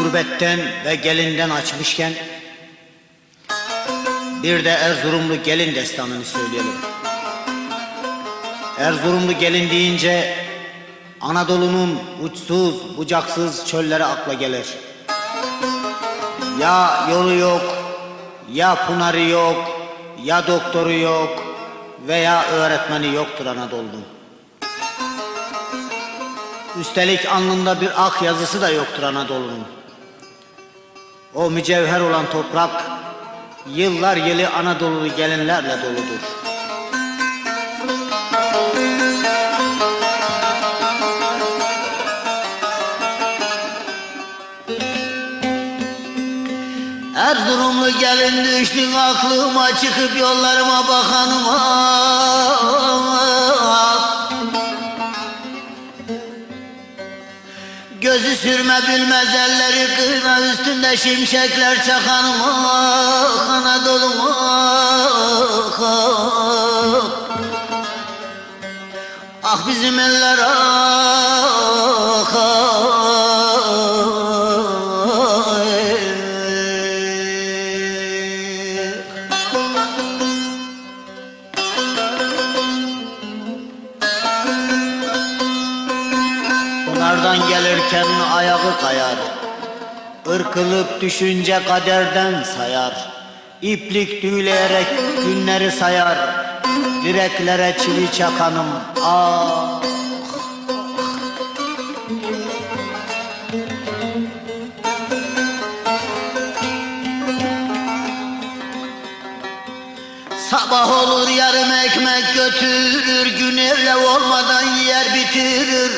Gurbetten ve gelinden açmışken bir de Erzurumlu gelin destanını söyleyelim. Erzurumlu gelin deyince Anadolu'nun uçsuz bucaksız çölleri akla gelir. Ya yolu yok, ya pınarı yok, ya doktoru yok veya öğretmeni yoktur Anadolu'nun. Üstelik alnında bir ak yazısı da yoktur Anadolu'nun. O mücevher olan toprak yıllar yılı Anadolu'lu gelinlerle doludur. Erzurumlu gelin düştün aklıma, çıkıp yollarıma bakanıma. Gözü sürme bilmez elleri kıyma, üstünde şimşekler çakanıma. Anadolu'ma ah bizim eller ah, Pınardan gelirken ayağı kayar, ırkılıp düşünce kaderden sayar. İplik düğüleyerek günleri sayar, direklere çivi çakanım ah. Sabah olur yarım ekmek götürür, gün evle olmadan yer bitirir.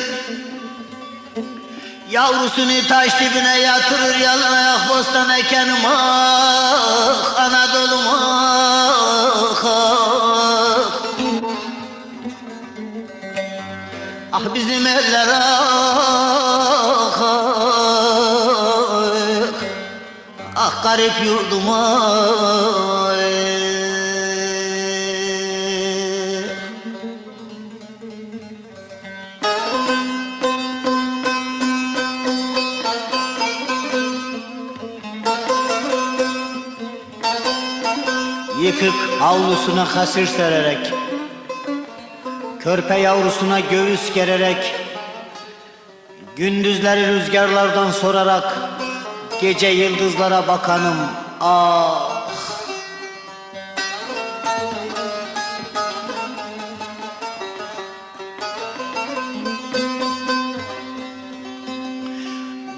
Yavrusunu taş dibine yatırır, yalın ayak bostan ekenim ah, Anadolu'm ah, ah bizim eller ah, ah garip yurdum ah. Yıkık havlusuna hasır sererek, körpe yavrusuna göğüs gererek, gündüzleri rüzgarlardan sorarak, gece yıldızlara bakanım ah.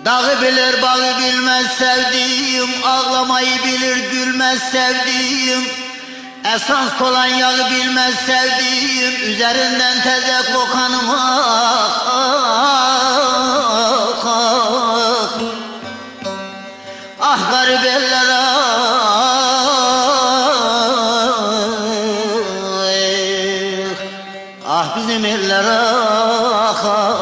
Dağı bilir bağı bilmez sevdiğim, ağlamayı bilir gülmez sevdiğim, esans kolonyağı bilmez sevdiğim, üzerinden teze kokanım ah, ah, ah. Ah garip eller ah, ah bizim eller ah, ah.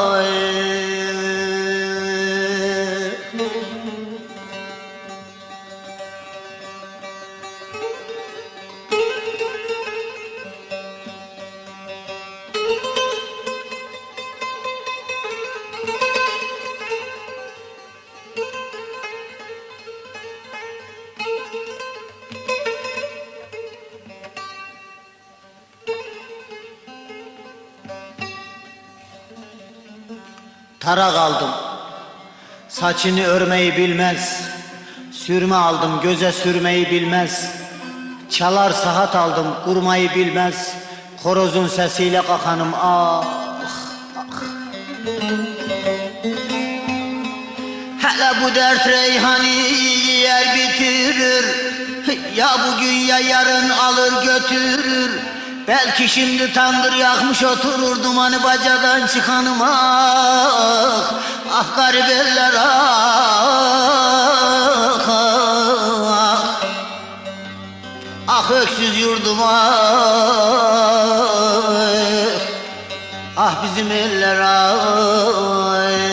Tarak aldım, saçını örmeyi bilmez. Sürme aldım, göze sürmeyi bilmez. Çalar saat aldım, kurmayı bilmez. Horozun sesiyle kakanım ah, ah. Hele bu dert reyhanı yer bitirir. Ya bugün ya yarın alır götürür. Belki şimdi tandır yakmış oturur, dumanı bacadan çıkanım ah, ah garip eller ah, ah, ah öksüz yurdum ah, ah bizim eller ah.